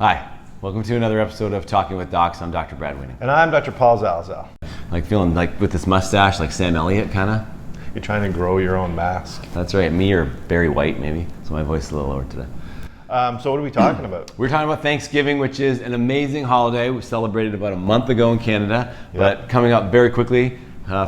Hi, welcome to another episode of Talking with Docs. I'm Dr. Brad Winning. And I'm Dr. Paul Zalzal. Like feeling like with this mustache, like Sam Elliott kind of? You're trying to grow your own mask. That's right, me or Barry White maybe, so my voice is a little lower today. So what are we talking about? We're talking about Thanksgiving, which is an amazing holiday. We celebrated about a month ago in Canada, but coming up very quickly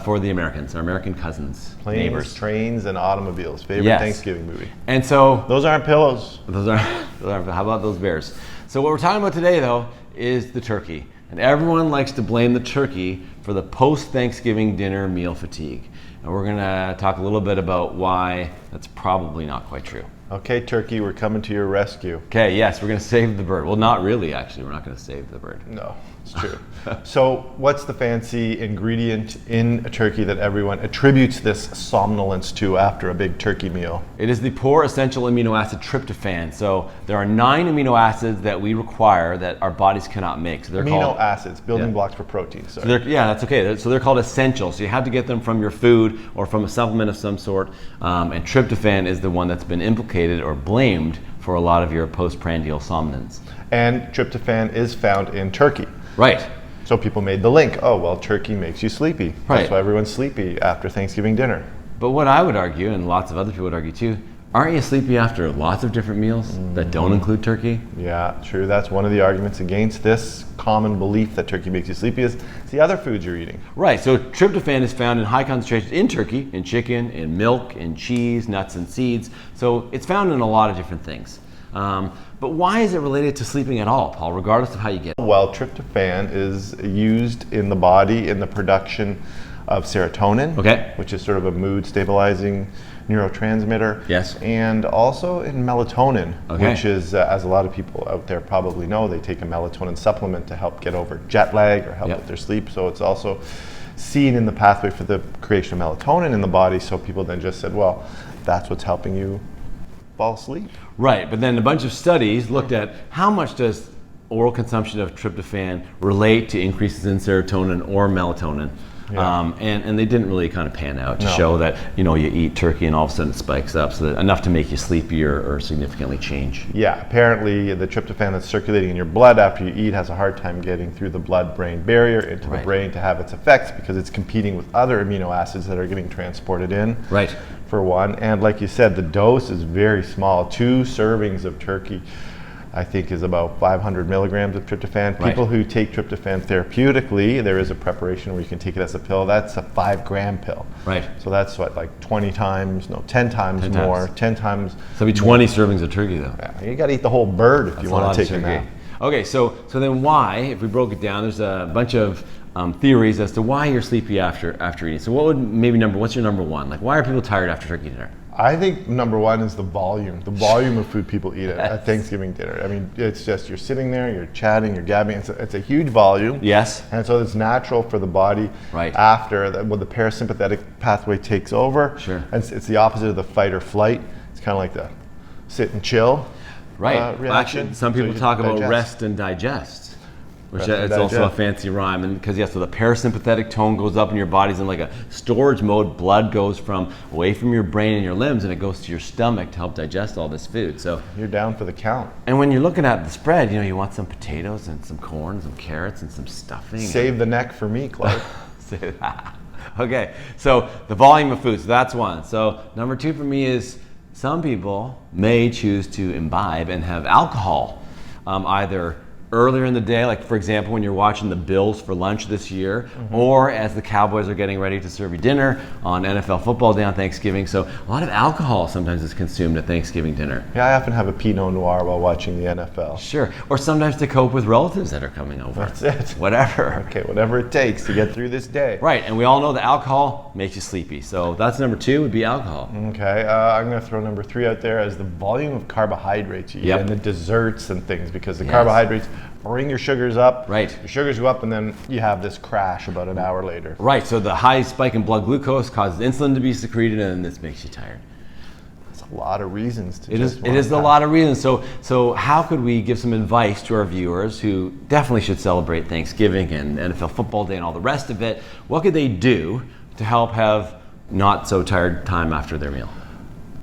for the Americans, our American cousins, Planes, neighbors. trains, and automobiles. Favorite Thanksgiving movie. And so those aren't pillows. Those aren't. How about those bears? So what we're talking about today, though, is the turkey. And everyone likes to blame the turkey for the post-Thanksgiving dinner meal fatigue. And we're going to talk a little bit about why that's probably not quite true. Okay, turkey, we're coming to your rescue. Okay, yes, we're going to save the bird. Well, not really, actually. We're not going to save the bird. No, it's true. So what's the fancy ingredient in a turkey that everyone attributes this somnolence to after a big turkey meal? It is the poor essential amino acid tryptophan. So there are 9 amino acids that we require that our bodies cannot make. So they're amino acids, building blocks for protein. So that's okay. So they're called essential. So you have to get them from your food or from a supplement of some sort. And tryptophan is the one that's been implicated or blamed for a lot of your postprandial somnolence. And tryptophan is found in turkey. Right. So people made the link. Oh, well, turkey makes you sleepy. Right. That's why everyone's sleepy after Thanksgiving dinner. But what I would argue, and lots of other people would argue too, aren't you sleepy after lots of different meals that don't include turkey? Yeah, true. That's one of the arguments against this common belief that turkey makes you sleepy is it's the other foods you're eating. Right. So tryptophan is found in high concentrations in turkey, in chicken, in milk, in cheese, nuts and seeds. So it's found in a lot of different things. But why is it related to sleeping at all, Paul, regardless of how you get it? Well, tryptophan is used in the body in the production of serotonin, which is sort of a mood stabilizing neurotransmitter. Yes. And also in melatonin, which is, as a lot of people out there probably know, they take a melatonin supplement to help get over jet lag or help with their sleep. So it's also seen in the pathway for the creation of melatonin in the body. So people then just said, well, that's what's helping you fall asleep. Right, but then a bunch of studies looked at how much does oral consumption of tryptophan relate to increases in serotonin or melatonin. And they didn't really kind of pan out to show that, you eat turkey and all of a sudden it spikes up, so that enough to make you sleepy or significantly change. Yeah, apparently the tryptophan that's circulating in your blood after you eat has a hard time getting through the blood-brain barrier into the brain to have its effects because it's competing with other amino acids that are getting transported in. Right. For one, and like you said, the dose is very small. 2 servings of turkey, I think, is about 500 milligrams of tryptophan. People who take tryptophan therapeutically, there is a preparation where you can take it as a pill. That's a 5-gram pill. Right. So that's what, like 10 times more. 10 times. So it'll be 20 servings of turkey, though. Yeah, you got to eat the whole bird if you want to take a nap. Okay, so then why, if we broke it down, there's a bunch of theories as to why you're sleepy after eating. So what's your number one? Like, why are people tired after turkey dinner? I think number one is the volume of food people eat at Thanksgiving dinner. I mean, it's just you're sitting there, you're chatting, you're gabbing. It's a huge volume. Yes. And so it's natural for the body after when the parasympathetic pathway takes over. Sure. And it's the opposite of the fight or flight. It's kind of like the sit and chill reaction. Actually, some people talk about rest and digest. Which is also a fancy rhyme, and because so the parasympathetic tone goes up in your body's in like a storage mode. Blood goes away from your brain and your limbs, and it goes to your stomach to help digest all this food. So you're down for the count. And when you're looking at the spread, you want some potatoes and some corn, some carrots and some stuffing. Save the neck for me, Clark. Okay, so the volume of food. So that's one. So number 2 for me is some people may choose to imbibe and have alcohol, either earlier in the day, like for example when you're watching the Bills for lunch this year, or as the Cowboys are getting ready to serve you dinner on NFL football day on Thanksgiving. So a lot of alcohol sometimes is consumed at Thanksgiving dinner. Yeah, I often have a Pinot Noir while watching the NFL. Sure, or sometimes to cope with relatives that are coming over. That's it. Whatever. Okay, whatever it takes to get through this day. Right, and we all know that alcohol makes you sleepy. So that's number 2 would be alcohol. Okay, I'm going to throw number 3 out there as the volume of carbohydrates you eat and the desserts and things, because the carbohydrates bring your sugars up. Right. Your sugars go up, and then you have this crash about an hour later. Right. So the high spike in blood glucose causes insulin to be secreted, and this makes you tired. That's a lot of reasons to. It is a lot of reasons. So how could we give some advice to our viewers who definitely should celebrate Thanksgiving and NFL football day and all the rest of it? What could they do to help have not so tired time after their meal?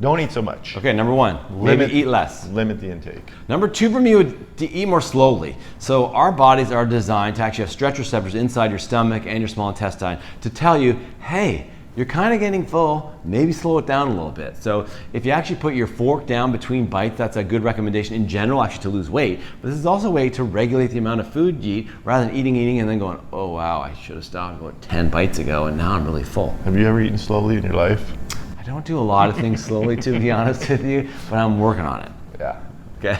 Don't eat so much. Okay, number one, maybe eat less. Limit the intake. Number two for me would to eat more slowly. So our bodies are designed to actually have stretch receptors inside your stomach and your small intestine to tell you, hey, you're kind of getting full, maybe slow it down a little bit. So if you actually put your fork down between bites, that's a good recommendation in general actually to lose weight. But this is also a way to regulate the amount of food you eat rather than eating and then going, oh wow, I should have stopped about 10 bites ago and now I'm really full. Have you ever eaten slowly in your life? I don't do a lot of things slowly, to be honest with you, but I'm working on it. Yeah. Okay.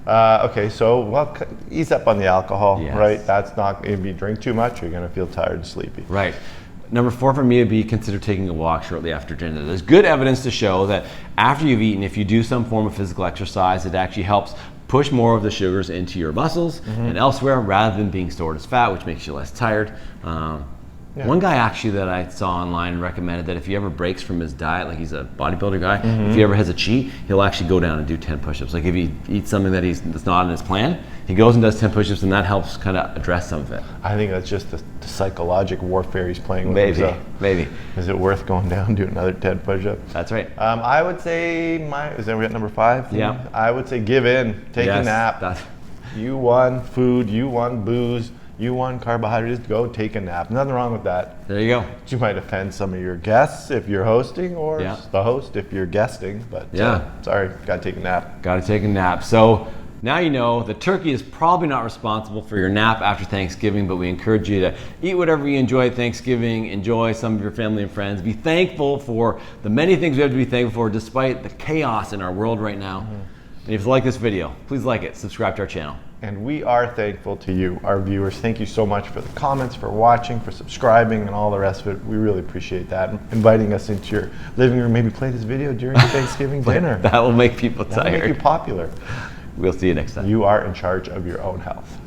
Okay, so ease up on the alcohol, Yes. right? That's not, if you drink too much, you're gonna feel tired and sleepy. Right. Number four for me would be consider taking a walk shortly after dinner. There's good evidence to show that after you've eaten, if you do some form of physical exercise, it actually helps push more of the sugars into your muscles and elsewhere rather than being stored as fat, which makes you less tired. One guy actually that I saw online recommended that if he ever breaks from his diet, like he's a bodybuilder guy, if he ever has a cheat, he'll actually go down and do 10 push-ups. Like if he eats something that's not in his plan, he goes and does 10 push-ups and that helps kind of address some of it. I think that's just the psychological warfare he's playing with Maybe, himself. maybe. Is it worth going down and doing another 10 push-ups? That's right. I would say is that we at number 5? Yeah. I would say give in, take a nap. You want food, you want booze, you want carbohydrates, go take a nap. Nothing wrong with that. There you go. You might offend some of your guests if you're hosting or the host if you're guesting, but sorry, gotta take a nap. Gotta take a nap. So now you know the turkey is probably not responsible for your nap after Thanksgiving, but we encourage you to eat whatever you enjoy at Thanksgiving, enjoy some of your family and friends, be thankful for the many things we have to be thankful for despite the chaos in our world right now. And if you like this video, please like it, subscribe to our channel. And we are thankful to you, our viewers. Thank you so much for the comments, for watching, for subscribing, and all the rest of it. We really appreciate that. And inviting us into your living room, maybe play this video during Thanksgiving dinner. That will make people tired. That will make you popular. We'll see you next time. You are in charge of your own health.